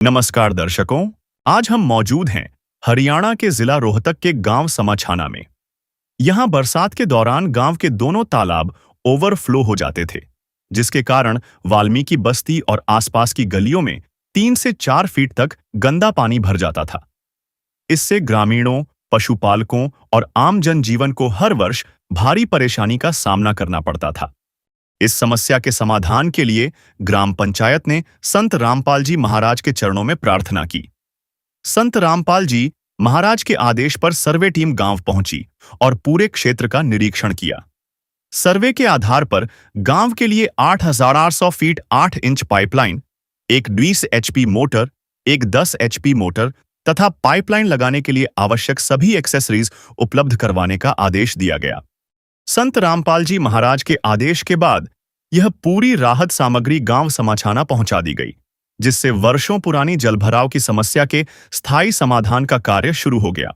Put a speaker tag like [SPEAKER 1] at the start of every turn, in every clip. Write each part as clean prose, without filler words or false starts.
[SPEAKER 1] नमस्कार दर्शकों, आज हम मौजूद हैं हरियाणा के जिला रोहतक के गांव समाछाना में। यहां बरसात के दौरान गांव के दोनों तालाब ओवरफ्लो हो जाते थे, जिसके कारण वाल्मीकि बस्ती और आसपास की गलियों में 3 से 4 फीट तक गंदा पानी भर जाता था। इससे ग्रामीणों, पशुपालकों और आम जनजीवन को हर वर्ष भारी परेशानी का सामना करना पड़ता था। इस समस्या के समाधान के लिए ग्राम पंचायत ने संत रामपाल जी महाराज के चरणों में प्रार्थना की। संत रामपाल जी महाराज के आदेश पर सर्वे टीम गांव पहुंची और पूरे क्षेत्र का निरीक्षण किया। सर्वे के आधार पर गांव के लिए 8,800 फीट 8 इंच पाइपलाइन, एक 20 एचपी मोटर, एक 10 एचपी मोटर तथा पाइपलाइन लगाने के लिए आवश्यक सभी एक्सेसरीज उपलब्ध करवाने का आदेश दिया गया। संत रामपाल जी महाराज के आदेश के बाद यह पूरी राहत सामग्री गांव समाछाना पहुंचा दी गई, जिससे वर्षों पुरानी जलभराव की समस्या के स्थायी समाधान का कार्य शुरू हो गया।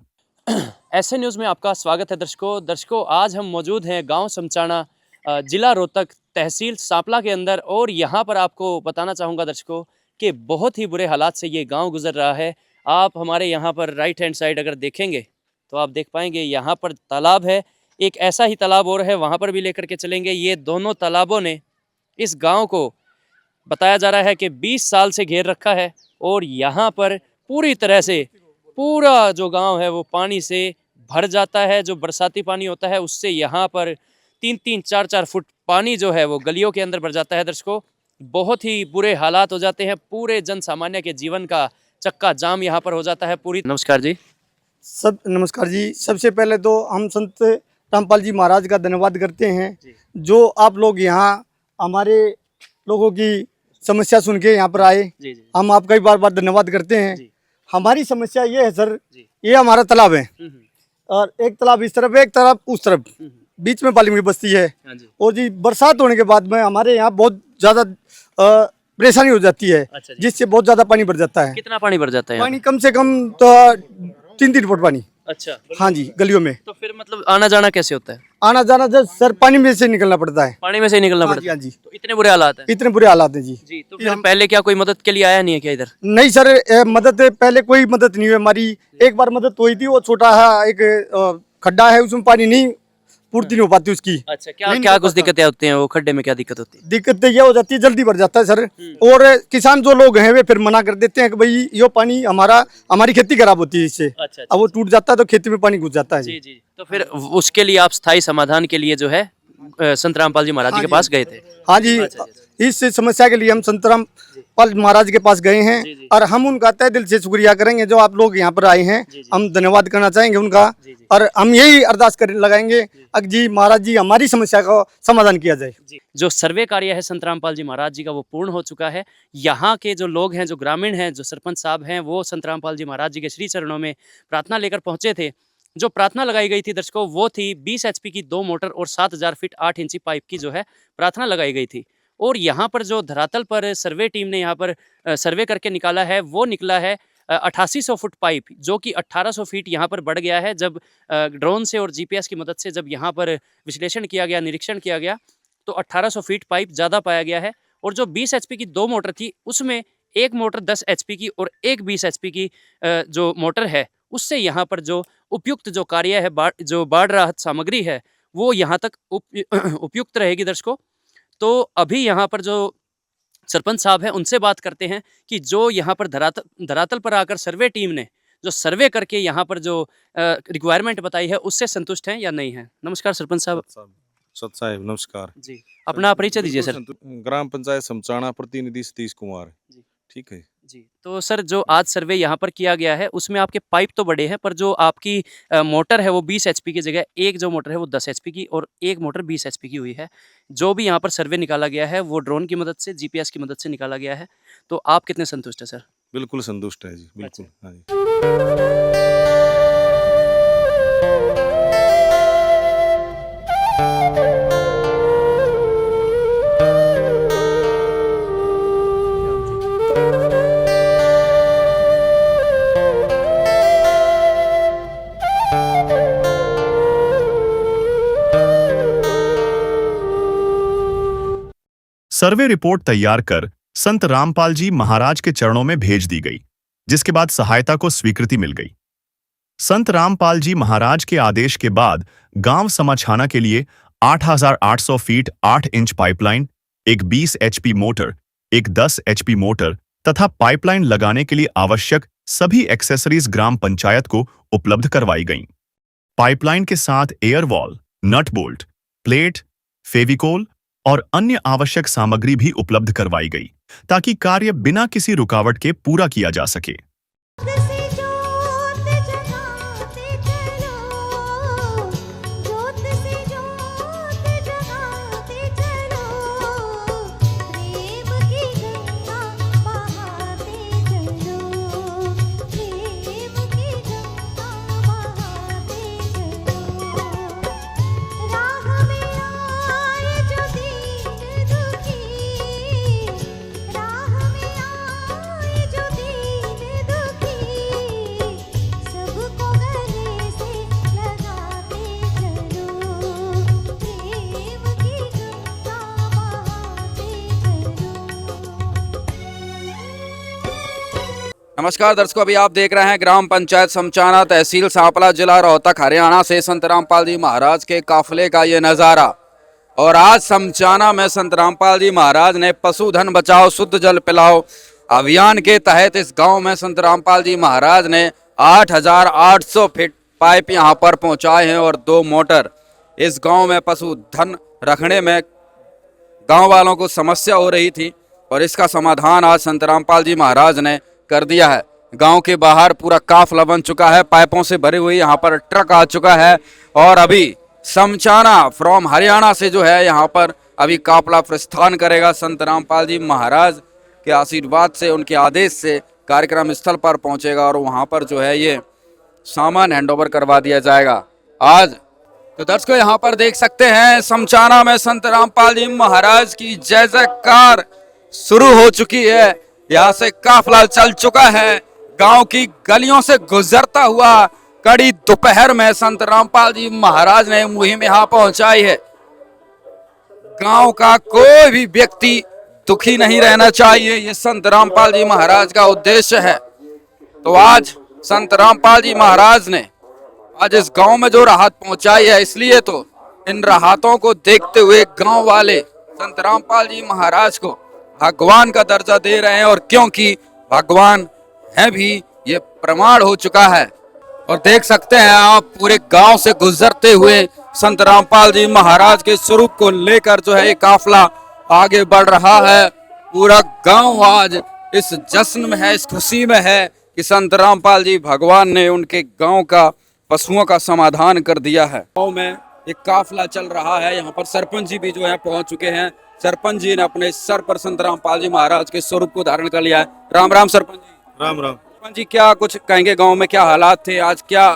[SPEAKER 2] ऐसे न्यूज़ में आपका स्वागत है दर्शकों, आज हम मौजूद हैं गांव समचाना, जिला रोहतक, तहसील सांपला के अंदर। और यहां पर आपको बताना चाहूँगा दर्शकों कि बहुत ही बुरे हालात से ये गांव गुजर रहा है। आप हमारे यहां पर राइट हैंड साइड अगर देखेंगे तो आप देख पाएंगे यहाँ पर तालाब है, एक ऐसा ही तालाब और है, वहाँ पर भी लेकर के चलेंगे। ये दोनों तालाबों ने इस गांव को बताया जा रहा है कि 20 साल से घेर रखा है और यहाँ पर पूरी तरह से पूरा जो गांव है वो पानी से भर जाता है। जो बरसाती पानी होता है उससे यहाँ पर 3-3, 4-4 फुट पानी जो है वो गलियों के अंदर भर जाता है। दर्शकों, बहुत ही बुरे हालात हो जाते हैं, पूरे जन सामान्य के जीवन का चक्का जाम यहाँ पर हो जाता है पूरी। नमस्कार जी।
[SPEAKER 3] नमस्कार जी। सबसे पहले तो हम संत रामपाल जी महाराज का धन्यवाद करते हैं, जो आप लोग यहाँ हमारे लोगों की समस्या सुन के यहाँ पर आए। हम आपका ही बार बार धन्यवाद करते हैं। हमारी समस्या ये है सर, ये हमारा तालाब है और एक तालाब इस तरफ, एक तरफ उस तरफ, बीच में वाल्मीकि बस्ती है। और जी बरसात होने के बाद में हमारे यहाँ बहुत ज़्यादा परेशानी हो जाती है, जिससे बहुत ज़्यादा पानी भर जाता है।
[SPEAKER 2] कितना पानी भर जाता है?
[SPEAKER 3] पानी कम से कम तो 3-3 फुट पानी।
[SPEAKER 2] अच्छा,
[SPEAKER 3] हाँ जी, गलियों में।
[SPEAKER 2] तो फिर मतलब आना जाना कैसे होता है?
[SPEAKER 3] आना जाना जब सर पानी में से निकलना पड़ता है।
[SPEAKER 2] पानी में से निकलना पड़ता है?
[SPEAKER 3] हाँ जी।
[SPEAKER 2] तो इतने बुरे हालात हैं?
[SPEAKER 3] इतने बुरे हालात हैं जी।
[SPEAKER 2] तो फिर पहले क्या कोई मदद के लिए आया नहीं है क्या इधर?
[SPEAKER 3] नहीं सर, मदद पहले कोई मदद नहीं हुई हमारी। एक बार मदद हुई थी, वो छोटा है एक खड्डा है, उसमें पानी नहीं पूर्ति नहीं हो पाती उसकी।
[SPEAKER 2] अच्छा, क्या कुछ दिक्कतें होती हैं? वो खड्डे में क्या दिक्कत होती है?
[SPEAKER 3] दिक्कत ये हो जाती है, जल्दी भर जाता है सर। और किसान जो लोग हैं वे फिर मना कर देते हैं कि भाई ये पानी हमारी खेती खराब होती है इससे।
[SPEAKER 2] अच्छा,
[SPEAKER 3] अब वो टूट जाता है तो खेती में पानी घुस जाता है जी।
[SPEAKER 2] जी। तो फिर उसके लिए आप स्थायी समाधान के लिए जो है संत रामपाल जी महाराज जी के पास गए थे?
[SPEAKER 3] हाँ जी। इस समस्या के लिए हम संत रामपाल महाराज के पास गए हैं और हम उनका तहे दिल से शुक्रिया करेंगे जो आप लोग यहाँ पर आए हैं। हम धन्यवाद करना चाहेंगे उनका और हम यही अरदास कर लगाएंगे कि जी महाराज जी हमारी समस्या का समाधान किया जाए।
[SPEAKER 2] जो सर्वे कार्य है संत रामपाल जी महाराज जी का वो पूर्ण हो चुका है। यहाँ के जो लोग हैं, जो ग्रामीण हैं, जो सरपंच साहब हैं, वो संत रामपाल जी महाराज जी के श्री चरणों में प्रार्थना लेकर पहुंचे थे। जो प्रार्थना लगाई गई थी दर्शकों वो थी 20 एचपी की 2 मोटर और 7,000 फीट 8 इंची पाइप की जो है प्रार्थना लगाई गई थी। और यहाँ पर जो धरातल पर सर्वे टीम ने यहाँ पर सर्वे करके निकाला है वो निकला है 8800 फुट पाइप, जो कि 1800 फीट यहाँ पर बढ़ गया है। जब ड्रोन से और जीपीएस की मदद से जब यहाँ पर विश्लेषण किया गया, निरीक्षण किया गया, तो 1800 फीट पाइप ज़्यादा पाया गया है। और जो 20 एचपी की 2 मोटर थी उसमें एक मोटर 10 एचपी की और एक 20 एचपी की जो मोटर है उससे यहाँ पर जो उपयुक्त जो कार्य है, जो बाढ़ राहत सामग्री है वो यहाँ तक उपयुक्त रहेगी दर्शकों। तो अभी यहाँ पर जो सरपंच साहब हैं उनसे बात करते हैं कि जो यहाँ पर धरातल पर आकर सर्वे टीम ने जो सर्वे करके यहाँ पर जो रिक्वायरमेंट बताई है उससे संतुष्ट हैं या नहीं है। नमस्कार सरपंच साहब।
[SPEAKER 4] सत साहब नमस्कार
[SPEAKER 2] जी, अपना परिचय दीजिए सर।
[SPEAKER 4] ग्राम पंचायत समचाना, प्रतिनिधि सतीश कुमार। ठीक है
[SPEAKER 2] जी। तो सर जो आज सर्वे यहाँ पर किया गया है उसमें आपके पाइप तो बड़े हैं, पर जो आपकी मोटर है वो 20 एचपी की जगह एक जो मोटर है वो 10 एचपी की और एक मोटर 20 एचपी की हुई है। जो भी यहाँ पर सर्वे निकाला गया है वो ड्रोन की मदद से, जीपीएस की मदद से निकाला गया है। तो आप कितने संतुष्ट हैं सर?
[SPEAKER 4] बिल्कुल संतुष्ट है जी, बिल्कुल।
[SPEAKER 2] अच्छा।
[SPEAKER 4] हाँ जी।
[SPEAKER 1] सर्वे रिपोर्ट तैयार कर संत रामपाल जी महाराज के चरणों में भेज दी गई, जिसके बाद सहायता को स्वीकृति मिल गई। संत रामपाल जी महाराज के आदेश के बाद गांव समाछाना के लिए 8,800 फीट 8 इंच पाइपलाइन, एक 20 एचपी मोटर, एक 10 एचपी मोटर तथा पाइपलाइन लगाने के लिए आवश्यक सभी एक्सेसरीज ग्राम पंचायत को उपलब्ध करवाई गईं। पाइपलाइन के साथ air valve, nut bolt, plate, Fevicol और अन्य आवश्यक सामग्री भी उपलब्ध करवाई गई, ताकि कार्य बिना किसी रुकावट के पूरा किया जा सके।
[SPEAKER 5] नमस्कार दर्शकों, अभी आप देख रहे हैं ग्राम पंचायत समचाना, तहसील सांपला, जिला रोहतक, हरियाणा से संत रामपाल जी महाराज के काफिले का ये नज़ारा। और आज समचाना में संत रामपाल जी महाराज ने पशुधन बचाओ शुद्ध जल पिलाओ अभियान के तहत इस गांव में संत रामपाल जी महाराज ने 8,800 फीट पाइप यहां पर पहुंचाए हैं और 2 मोटर। इस गांव में पशुधन रखने में गांव वालों को समस्या हो रही थी और इसका समाधान आज संत रामपाल जी महाराज ने कर दिया है। गांव के बाहर पूरा काफिला बन चुका है, पाइपों से भरी हुई यहाँ पर ट्रक आ चुका है और अभी समचाना फ्रॉम हरियाणा से जो है यहाँ पर अभी काफिला प्रस्थान करेगा। संत रामपाल जी महाराज के आशीर्वाद से, उनके आदेश से कार्यक्रम स्थल पर पहुंचेगा और वहाँ पर जो है ये सामान हैंडओवर करवा दिया जाएगा आज। तो दर्शकों यहाँ पर देख सकते हैं समचाना में संत रामपाल जी महाराज की जय जयकार शुरू हो चुकी है। यहाँ से काफिला चल चुका है, गांव की गलियों से गुजरता हुआ कड़ी दोपहर में संत रामपाल जी महाराज ने मुहिम यहाँ पहुंचाई है। गांव का कोई भी व्यक्ति दुखी नहीं रहना चाहिए, ये संत रामपाल जी महाराज का उद्देश्य है। तो आज संत रामपाल जी महाराज ने आज इस गांव में जो राहत पहुंचाई है, इसलिए तो इन राहतों को देखते हुए गांव वाले संत रामपाल जी महाराज को भगवान का दर्जा दे रहे हैं और क्योंकि भगवान है भी ये प्रमाण हो चुका है। और देख सकते हैं आप पूरे गांव से गुजरते हुए संत रामपाल जी महाराज के स्वरूप को लेकर जो है ये काफिला आगे बढ़ रहा है। पूरा गांव आज इस जश्न में है, इस खुशी में है कि संत रामपाल जी भगवान ने उनके गांव का पशुओं का समाधान कर दिया है। गांव में एक काफिला चल रहा है, यहाँ पर सरपंच जी भी जो है पहुंच चुके हैं। सरपंच जी ने अपने सर पर संत रामपाल जी महाराज के स्वरूप को धारण कर लिया है। राम राम सरपंच जी।
[SPEAKER 4] राम राम।
[SPEAKER 5] सरपंच जी, क्या कुछ कहेंगे, गांव में क्या हालात थे, आज क्या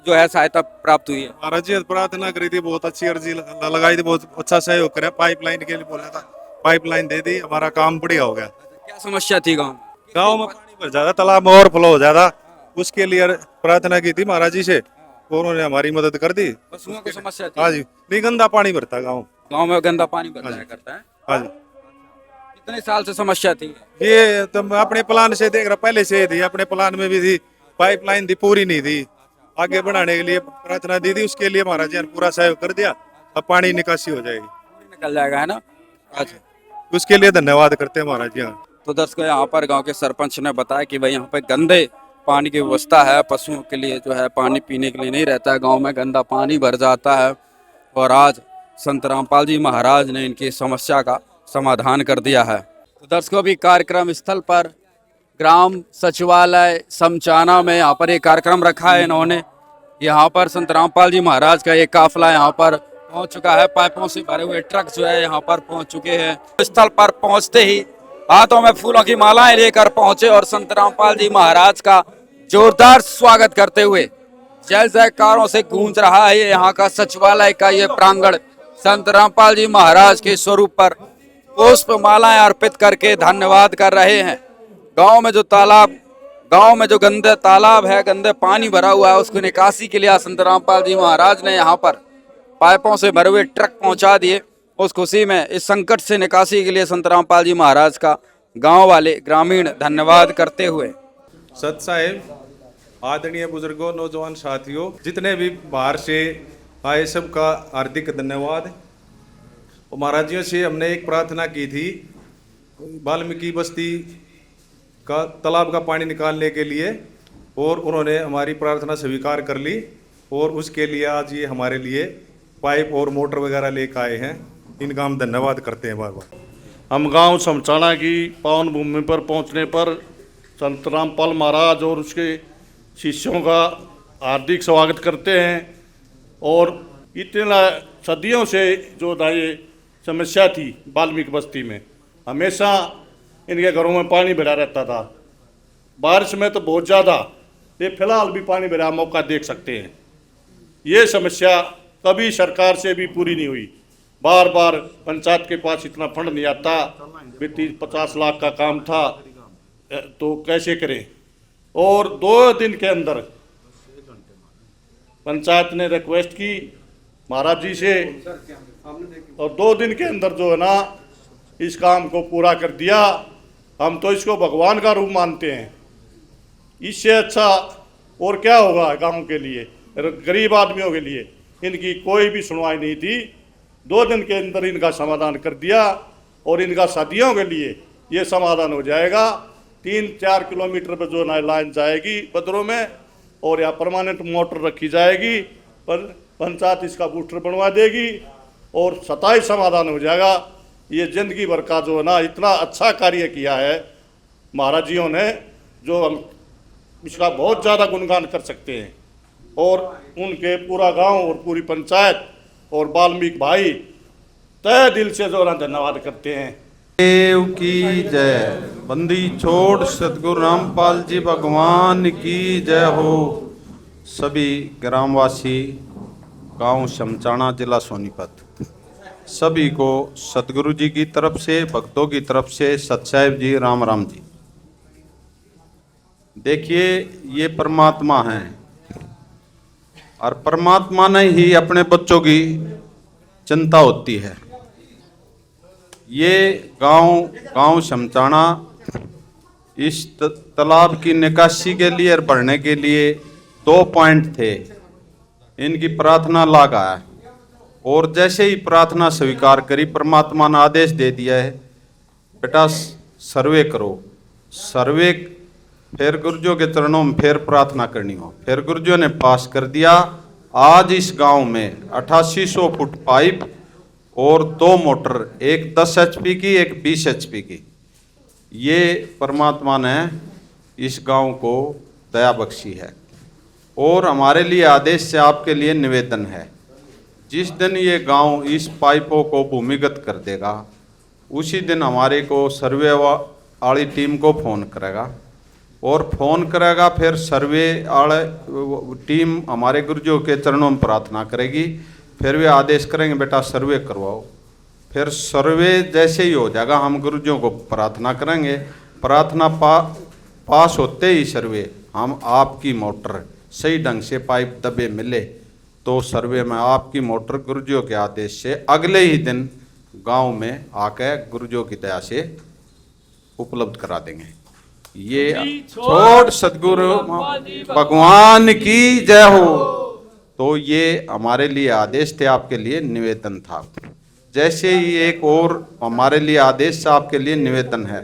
[SPEAKER 5] जो है सहायता प्राप्त हुई है?
[SPEAKER 4] महाराज जी प्रार्थना करी थी, बहुत अच्छी अर्जी लगाई थी, बहुत अच्छा सहयोग करे। पाइपलाइन के लिए बोला था, पाइपलाइन दे दी, हमारा काम बढ़िया हो गया।
[SPEAKER 5] क्या समस्या थी गाँव में?
[SPEAKER 4] गाँव में पानी भर जाता, तालाब में ओवरफ्लो हो जाता, उसके लिए प्रार्थना की थी महाराज जी से, उन्होंने हमारी मदद कर दी।
[SPEAKER 5] पशुओं की समस्या थी?
[SPEAKER 4] हाँ जी, नहीं गंदा पानी भरता गाँव
[SPEAKER 5] में, गंदा पानी भराया करता है।
[SPEAKER 4] हाँ जी।
[SPEAKER 5] कितने साल से समस्या थी?
[SPEAKER 4] ये तो अपने प्लान से देख रहा, पहले से थी, अपने प्लान में भी थी, पाइपलाइन थी, पूरी नहीं थी, आगे बढ़ाने के लिए प्रार्थना दी थी, उसके लिए महाराज जी ने पूरा सहयोग कर दिया। अब पानी निकासी हो जाएगी,
[SPEAKER 5] निकल जाएगा, है ना? अच्छा,
[SPEAKER 4] उसके लिए धन्यवाद करते हैं महाराज जी।
[SPEAKER 5] तो दर्शकों यहाँ पर गांव के सरपंच ने बताया कि भाई यहाँ पे गंदे पानी की व्यवस्था है, पशुओं के लिए जो है पानी पीने के लिए नहीं रहता है, गांव में गंदा पानी भर जाता है और आज संत रामपाल जी महाराज ने इनकी समस्या का समाधान कर दिया है। तो दर्शकों भी कार्यक्रम स्थल पर ग्राम सचिवालय समचाना में यहाँ पर एक कार्यक्रम रखा है इन्होंने। यहाँ पर संत रामपाल जी महाराज का एक काफिला यहाँ पर पहुँच चुका है, पाइपों से भरे हुए ट्रक जो है यहाँ पर पहुँच चुके हैं। स्थल पर पहुँचते ही हाथों में फूलों की मालाएं लेकर पहुंचे और संत रामपाल जी महाराज का जोरदार स्वागत करते हुए जय जयकारों से गूंज रहा है यहाँ का सचिवालय का ये प्रांगण। संत रामपाल जी महाराज के स्वरूप पर पुष्प मालाएं अर्पित करके धन्यवाद कर रहे हैं। गांव में जो गंदे तालाब है, गंदे पानी भरा हुआ है, उसको निकासी के लिए संत रामपाल जी महाराज ने यहाँ पर पाइपों से भरे हुए ट्रक पहुंचा दिए। उस खुशी में इस संकट से निकासी के लिए संत रामपाल जी महाराज का गांव वाले ग्रामीण धन्यवाद करते हुए।
[SPEAKER 4] सत साहेब, आदरणीय बुजुर्गों, नौजवान साथियों, जितने भी बाहर से आए सबका हार्दिक धन्यवाद। और महाराज जियों से हमने एक प्रार्थना की थी वाल्मीकि बस्ती का तालाब का पानी निकालने के लिए, और उन्होंने हमारी प्रार्थना स्वीकार कर ली, और उसके लिए आज ये हमारे लिए पाइप और मोटर वगैरह लेकर आए हैं। इनका हम धन्यवाद करते हैं बार बार।
[SPEAKER 6] हम गांव समचाना की पावन भूमि पर पहुंचने पर संत रामपाल महाराज और उसके शिष्यों का हार्दिक स्वागत करते हैं। और इतना सदियों से जो ना ये समस्या थी वाल्मीकि बस्ती में, हमेशा इनके घरों में पानी भरा रहता था। बारिश में तो बहुत ज़्यादा, ये फिलहाल भी पानी भरा मौका देख सकते हैं। ये समस्या कभी सरकार से भी पूरी नहीं हुई। बार बार पंचायत के पास इतना फंड नहीं आता, 50 लाख का काम था तो कैसे करें। और 2 दिन के अंदर पंचायत ने रिक्वेस्ट की महाराज जी से, और 2 दिन के अंदर जो है ना इस काम को पूरा कर दिया। हम तो इसको भगवान का रूप मानते हैं। इससे अच्छा और क्या होगा गांव के लिए, गरीब आदमियों के लिए। इनकी कोई भी सुनवाई नहीं थी, 2 दिन के अंदर इनका समाधान कर दिया, और इनका सदियों के लिए ये समाधान हो जाएगा। 3-4 किलोमीटर पर जो नई लाइन जाएगी बदरों में, और यहाँ परमानेंट मोटर रखी जाएगी, पर पंचायत इसका बूस्टर बनवा देगी और स्थायी समाधान हो जाएगा। ये जिंदगी भर का जो है ना इतना अच्छा कार्य किया है महाराज जियों ने, जो हम इसका बहुत ज़्यादा गुणगान कर सकते हैं। और उनके पूरा गांव और पूरी पंचायत और वाल्मीकि भाई तहे दिल से जो है धन्यवाद करते हैं।
[SPEAKER 7] देव की जय। बंदी छोड़ सतगुरु रामपाल जी भगवान की जय हो। सभी ग्रामवासी, गांव शमचाना, जिला सोनीपत, सभी को सतगुरु जी की तरफ से, भक्तों की तरफ से सतसाहिब जी, राम राम जी। देखिए, ये परमात्मा हैं, और परमात्मा ने ही अपने बच्चों की चिंता होती है। ये गांव शमचाना इस तालाब की निकासी के लिए और भरने के लिए 2 पॉइंट थे। इनकी प्रार्थना लागा है, और जैसे ही प्रार्थना स्वीकार करी, परमात्मा ने आदेश दे दिया है, बेटा सर्वे करो। सर्वे फिर गुरुजों के चरणों में फिर प्रार्थना करनी हो, फिर गुरुजों ने पास कर दिया। आज इस गांव में 8800 फुट पाइप और 2 मोटर, एक 10 HP की, एक 20 HP की। ये परमात्मा ने इस गांव को दया बख्शी है। और हमारे लिए आदेश से आपके लिए निवेदन है, जिस दिन ये गांव इस पाइपों को भूमिगत कर देगा, उसी दिन हमारे को सर्वे वाली टीम को फ़ोन करेगा, और फ़ोन करेगा फिर सर्वे वाले टीम हमारे गुरुजों के चरणों में प्रार्थना करेगी। फिर वे आदेश करेंगे बेटा सर्वे करवाओ। फिर सर्वे जैसे ही हो जाएगा, हम गुरुजों को प्रार्थना करेंगे। प्रार्थना पास होते ही सर्वे, हम आपकी मोटर सही ढंग से पाइप दबे मिले तो सर्वे में आपकी मोटर गुरुजों के आदेश से अगले ही दिन गांव में आके गुरुजों की दया से उपलब्ध करा देंगे। ये छोड़ सतगुरु भगवान की जय हो। तो ये हमारे लिए आदेश थे, आपके लिए निवेदन था। जैसे ही एक और हमारे लिए आदेश से आपके लिए निवेदन है,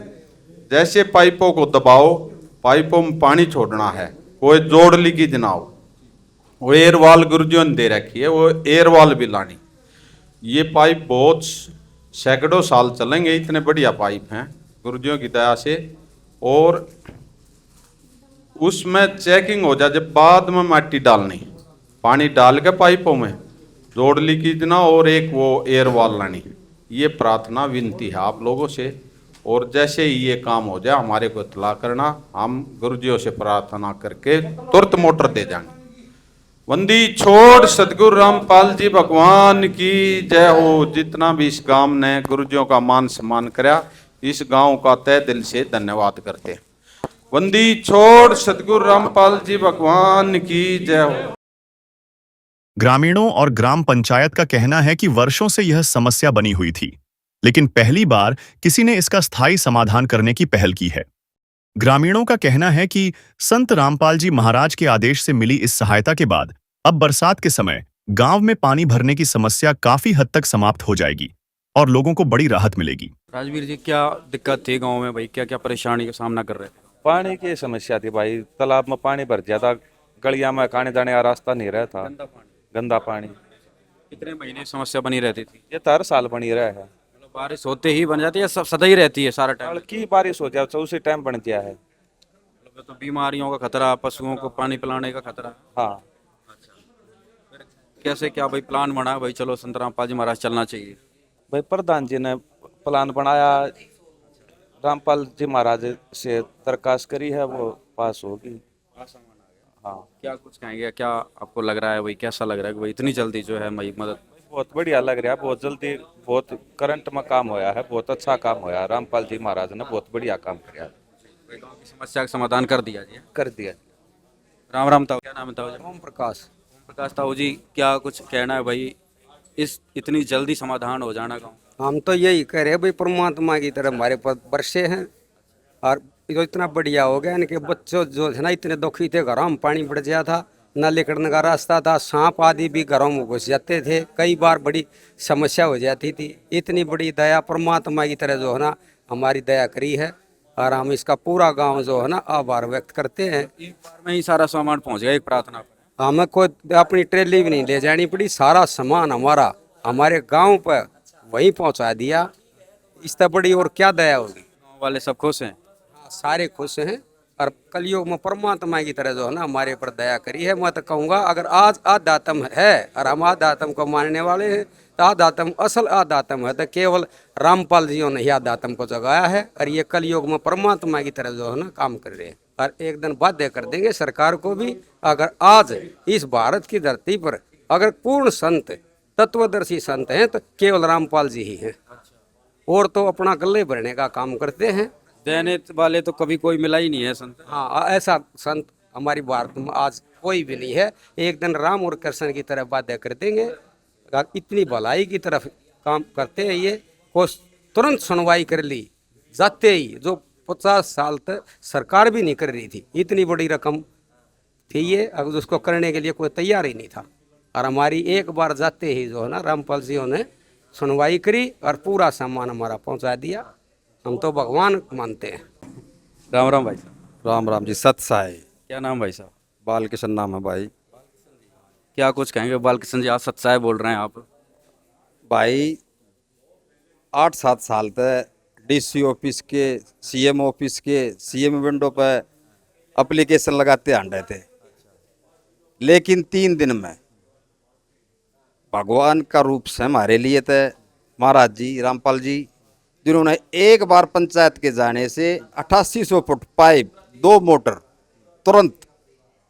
[SPEAKER 7] जैसे पाइपों को दबाओ, पाइपों में पानी छोड़ना है, कोई जोड़ लीकेज ना हो। वो एयर वाल गुरुजियों ने दे रखी है, वो एयर वाल भी लानी। ये पाइप बहुत सैकड़ों साल चलेंगे, इतने बढ़िया पाइप हैं गुरुजियों की दया से। और उसमें चेकिंग हो जाए, जब बाद में मिट्टी डालनी, पानी डाल के पाइपों में जोड़ लीकेज ना, और एक वो एयर वाल लानी। ये प्रार्थना विनती है आप लोगों से। और जैसे ही ये काम हो जाए हमारे को इत्तला करना, हम गुरुजियों से प्रार्थना करके तुरंत मोटर दे जाएंगे। वंदी छोड़ सतगुरु रामपाल जी भगवान की जय हो। जितना भी इस गांव ने गुरुजियों का मान सम्मान कराया, इस गांव का तहे दिल से धन्यवाद करते हैं। वंदी छोड़ सतगुरु रामपाल जी भगवान की जय हो।
[SPEAKER 1] ग्रामीणों और ग्राम पंचायत का कहना है कि वर्षों से यह समस्या बनी हुई थी, लेकिन पहली बार किसी ने इसका स्थायी समाधान करने की पहल की है। ग्रामीणों का कहना है कि संत रामपाल जी महाराज के आदेश से मिली इस सहायता के बाद अब बरसात के समय गांव में पानी भरने की समस्या काफी हद तक समाप्त हो जाएगी और लोगों को बड़ी राहत मिलेगी।
[SPEAKER 5] राजवीर जी, क्या दिक्कत थी गांव में भाई? क्या क्या परेशानी का सामना कर रहे थे?
[SPEAKER 8] पानी की समस्या थी भाई। तालाब में पानी भर गया था, गलिया में आने जाने का रास्ता नहीं रहा था, गंदा पानी।
[SPEAKER 5] कितने महीने समस्या बनी रहती थी?
[SPEAKER 8] ये तो हर साल बनी रहा है।
[SPEAKER 5] मतलब बारिश होते ही बन जाती है, सदा ही रहती है सारा टाइम?
[SPEAKER 8] हल्की बारिश हो जाए तो उसी टाइम बन गया है।
[SPEAKER 5] मतलब तो बीमारियों का खतरा, पशुओं को पानी पिलाने का खतरा।
[SPEAKER 8] हाँ,
[SPEAKER 5] कैसे क्या भाई प्लान बना भाई, चलो संत रामपाल जी महाराज चलना चाहिए?
[SPEAKER 8] भाई प्रधान जी ने प्लान बनाया, रामपाल जी महाराज से दरखास्त करी है, वो पास होगी। हाँ,
[SPEAKER 5] क्या कुछ कहेंगे? क्या आपको लग रहा है भाई, कैसा लग रहा है कि भाई इतनी जल्दी जो है भाई मदद?
[SPEAKER 8] बहुत बढ़िया लग रहा है, बहुत जल्दी, बहुत करंट में काम होया है, बहुत अच्छा काम होया। रामपाल जी महाराज ने बहुत बढ़िया काम किया,
[SPEAKER 5] गाँव की समस्या का समाधान कर दिया जी?
[SPEAKER 8] कर दिया।
[SPEAKER 5] राम राम ताऊ, क्या नाम है ताऊ जी?
[SPEAKER 9] ओम प्रकाश।
[SPEAKER 5] ओम प्रकाश ताऊ जी, क्या कुछ कहना है भाई, इस इतनी जल्दी समाधान हो जाना गाँव?
[SPEAKER 9] हम तो यही कह रहे हैं भाई, परमात्मा की तरह हमारे पर बरसे हैं और जो इतना बढ़िया हो गया। इनके बच्चों जो है ना इतने दुखी थे, घरों में पानी बढ़ गया था, न निकलने का रास्ता था, सांप आदि भी घरों में घुस जाते थे, कई बार बड़ी समस्या हो जाती थी। इतनी बड़ी दया परमात्मा की तरह जो है ना हमारी दया करी है और हम इसका पूरा गांव जो है ना आभार व्यक्त करते हैं।
[SPEAKER 5] एक बार में ही सारा सामान पहुंच गया एक प्रार्थना पर?
[SPEAKER 9] हमें कोई अपनी ट्रेली भी नहीं ले जानी पड़ी, सारा सामान हमारा हमारे गांव पर वहीं पहुंचा दिया। इससे बड़ी और क्या दया होगी।
[SPEAKER 5] गाँव वाले सब खुश हैं?
[SPEAKER 9] सारे खुश हैं और कलयुग में परमात्मा की तरह जो है ना हमारे पर दया करी है। मैं तो कहूँगा अगर आज आध्यात्म है और हम आध्यात्म को मानने वाले हैं तो आध्यात्म असल आध्यात्म है तो केवल रामपाल जियों ने ही आध्यात्म को जगाया है और ये कलयुग में परमात्मा की तरह जो है ना काम कर रहे हैं। और एक दिन वादे कर देंगे सरकार को भी, अगर आज इस भारत की धरती पर अगर पूर्ण संत तत्वदर्शी संत हैं तो केवल रामपाल जी ही हैं, और तो अपना गले भरने का काम करते हैं।
[SPEAKER 5] देने वाले तो कभी कोई मिला ही नहीं है संत।
[SPEAKER 9] हाँ, ऐसा संत हमारी भारत में आज कोई भी नहीं है। एक दिन राम और कृष्ण की तरफ वादे कर देंगे, इतनी भलाई की तरफ काम करते हैं ये, को तुरंत सुनवाई कर ली जाते ही, जो 50 साल तक सरकार भी नहीं कर रही थी। इतनी बड़ी रकम थी ये, अगर उसको करने के लिए कोई तैयार ही नहीं था। और हमारी एक बार जाते ही जो है ना रामपाल जी ने सुनवाई करी और पूरा सामान हमारा पहुंचा दिया। हम तो भगवान मानते हैं।
[SPEAKER 5] राम राम भाई साहब।
[SPEAKER 10] राम राम जी। सत्साई।
[SPEAKER 5] क्या नाम भाई साहब?
[SPEAKER 10] बालकिशन नाम है भाई।
[SPEAKER 5] क्या कुछ कहेंगे बालकिशन जी, आज सत्साय बोल रहे हैं आप?
[SPEAKER 10] भाई 8-7 साल तक डीसी ऑफिस के, सीएम ऑफिस के, सीएम विंडो पर एप्लीकेशन लगाते आंडे थे, लेकिन 3 दिन में भगवान का रूप से हमारे लिए थे महाराज जी रामपाल जी, जिन्होंने एक बार पंचायत के जाने से 8800 फुट पाइप 2 मोटर तुरंत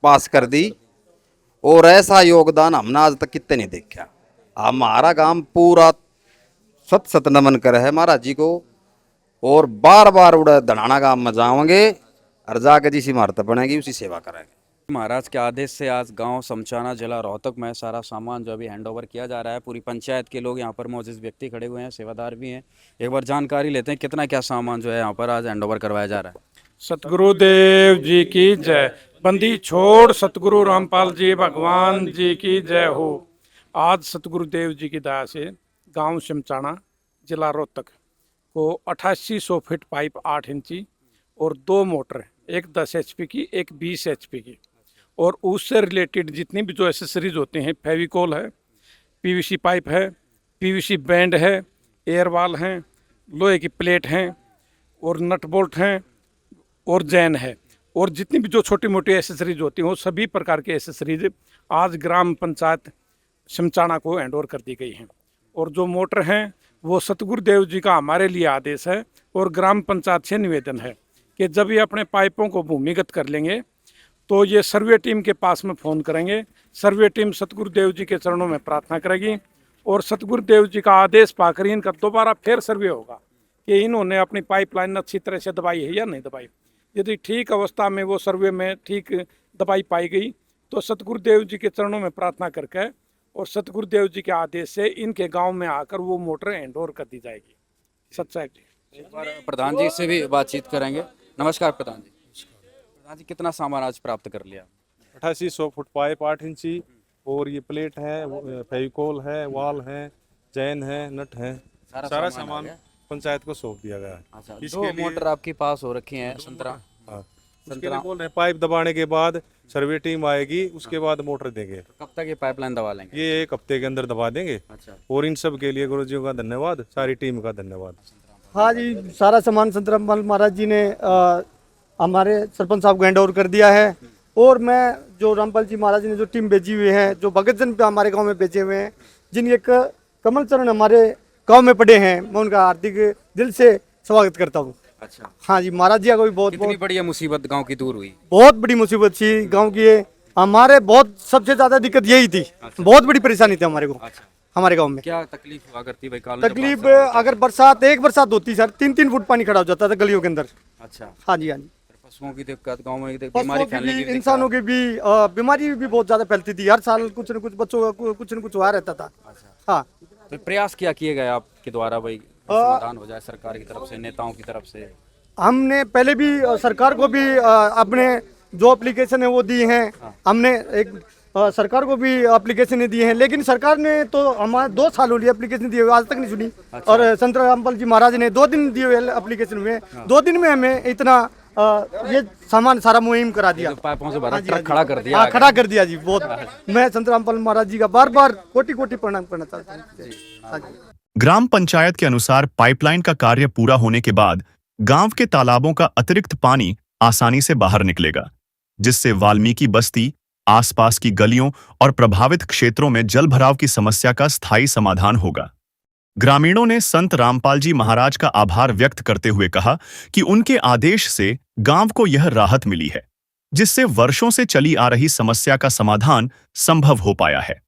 [SPEAKER 10] पास कर दी। और ऐसा योगदान हमने आज तक कितने नहीं देखा। हमारा गांव पूरा सत सत नमन करे है महाराज जी को, और बार बार उड़े धनाना गांव में जाओगे और जाकर जिसी इमारत बनेगी उसी सेवा करेंगे।
[SPEAKER 5] महाराज के आदेश से आज गांव समचाना जिला रोहतक में सारा सामान जो अभी हैंड ओवर किया जा रहा है। पूरी पंचायत के लोग यहाँ पर मौजूद व्यक्ति खड़े हुए हैं, सेवादार भी हैं। एक बार जानकारी लेते हैं कितना क्या सामान जो है यहाँ पर आज हैंड ओवर करवाया जा रहा है।
[SPEAKER 11] सतगुरुदेव जी की जय। बंदी छोड़ सतगुरु रामपाल जी भगवान जी की जय हो। आज सतगुरुदेव जी की दया से गांव सिमचाना जिला रोहतक को 8800 फीट पाइप 8 इंची और 2 मोटर, एक 10 HP की, एक 20 HP की, और उससे रिलेटेड जितनी भी जो एसेसरीज होते हैं, फेविकोल है, PVC पाइप है, PVC बैंड है, एयर वाल हैं, लोहे की प्लेट हैं और नट बोल्ट हैं और जैन है, और जितनी भी जो छोटी मोटी एसेसरीज होती हैं वो सभी प्रकार के एसेसरीज आज ग्राम पंचायत सिमचाना को हैंड ओवर कर दी गई हैं। और जो मोटर हैं वो सतगुरुदेव जी का हमारे लिए आदेश है और ग्राम पंचायत से निवेदन है कि जब ये अपने पाइपों को भूमिगत कर लेंगे तो ये सर्वे टीम के पास में फ़ोन करेंगे। सर्वे टीम सतगुरुदेव जी के चरणों में प्रार्थना करेगी और सतगुरुदेव जी का आदेश पाकर इनका दोबारा फिर सर्वे होगा कि इन्होंने अपनी पाइपलाइन अच्छी तरह से दबाई है या नहीं दबाई। यदि ठीक अवस्था में वो सर्वे में ठीक दबाई पाई गई तो सतगुरुदेव जी के चरणों में प्रार्थना करके और सतगुरुदेव जी के आदेश से इनके गांव में आकर वो मोटर हैंड ओवर कर दी जाएगी। सच्चा है।
[SPEAKER 5] एक बार प्रधान जी से भी बातचीत करेंगे। नमस्कार प्रधान जी। प्रधान जी, कितना सामान आज प्राप्त कर लिया?
[SPEAKER 4] 8800 फुट पाइप 8 इंची और ये प्लेट है, फेविकोल है, वाल है, चैन है, नट है, सारा सामान पंचायत को सौंप दिया गया है।
[SPEAKER 5] अच्छा,
[SPEAKER 4] इसके
[SPEAKER 5] दो
[SPEAKER 4] लिए-
[SPEAKER 5] मोटर आपके पास हो रखी हैं संतरा।
[SPEAKER 4] हाँ, उसके लिए बोल रहे हैं पाइप दबाने के बाद सर्वे टीम आएगी, उसके बाद मोटर देंगे।
[SPEAKER 5] कब तक ये पाइपलाइन दबा लेंगे?
[SPEAKER 4] ये 1 हफ्ते के अंदर दबा देंगे।
[SPEAKER 5] अच्छा,
[SPEAKER 4] और इन सब के लिए गुरुजियों का धन्यवाद, सारी टीम का धन्यवाद।
[SPEAKER 3] हाँ जी, सारा सामान संतरामपाल महाराज जी ने हमारे सरपंच साहब को हैंड ओवर कर दिया है। और मैं जो रामपाल जी महाराज ने जो टीम भेजी हुई है, जो भगतजन पे हमारे गांव में भेजे हुए हैं, जिन एक कमल चरण हमारे गांव में पड़े हैं, मैं उनका हार्दिक दिल से स्वागत करता हूँ।
[SPEAKER 5] अच्छा,
[SPEAKER 3] हाँ जी, महाराज जी का भी बहुत
[SPEAKER 5] कितनी बड़ी मुसीबत गांव की दूर हुई?
[SPEAKER 3] बहुत बड़ी मुसीबत थी गांव की ये। हमारे बहुत सबसे ज्यादा दिक्कत यही थी, बहुत बड़ी परेशानी थी हमारे को,
[SPEAKER 5] अच्छा,
[SPEAKER 3] हमारे गांव में।
[SPEAKER 5] क्या तकलीफ हुआ करती भाई?
[SPEAKER 3] तकलीफ अगर बरसात, एक बरसात होती सर, 3-3 फुट पानी खड़ा हो जाता था गलियों के अंदर।
[SPEAKER 5] अच्छा,
[SPEAKER 3] हाँ जी, हाँ जी।
[SPEAKER 5] पशुओं की दिक्कत, गांव में बीमारी
[SPEAKER 3] पशुओं की
[SPEAKER 5] फैलने
[SPEAKER 3] भी,
[SPEAKER 5] की भी
[SPEAKER 3] इंसानों की भी बीमारी भी बहुत ज्यादा फैलती थी। हर साल कुछ न कुछ बच्चों का कुछ न कुछ हुआ रहता था। हाँ,
[SPEAKER 5] तो प्रयास क्या किए गए आपके द्वारा भाई समाधान हो जाए सरकार की तरफ से, नेताओं की तरफ से?
[SPEAKER 3] हमने पहले भी सरकार को भी अपने जो एप्लीकेशन है वो दी हैं। हमने एक सरकार को भी एप्लीकेशन दिए हैं, लेकिन सरकार ने तो हमारे 2 साल हो लिए एप्लीकेशन दिए हुए, आज तक नहीं सुनी। और संत रामपाल जी महाराज ने 2 दिन दिए हुए एप्लीकेशन हुए, 2 दिन में हमें इतना ये सामान सारा मुहिम करा दिया,
[SPEAKER 5] पाइपों से भरा
[SPEAKER 3] हाँ जी,
[SPEAKER 5] ट्रक खड़ा कर दिया।
[SPEAKER 3] हाँ, खड़ा कर दिया जी। बहुत मैं संत रामपाल महाराज जी का बार बार कोटि कोटि प्रणाम करना चाहता हूँ। हाँ जी।
[SPEAKER 1] ग्राम पंचायत के अनुसार पाइपलाइन का कार्य पूरा होने के बाद गांव के तालाबों का अतिरिक्त पानी आसानी से बाहर निकलेगा, जिससे वाल्मीकि बस्ती, आसपास की गलियों और प्रभावित क्षेत्रों में जल भराव की समस्या का स्थायी समाधान होगा। ग्रामीणों ने संत रामपाल जी महाराज का आभार व्यक्त करते हुए कहा कि उनके आदेश से गांव को यह राहत मिली है, जिससे वर्षों से चली आ रही समस्या का समाधान संभव हो पाया है।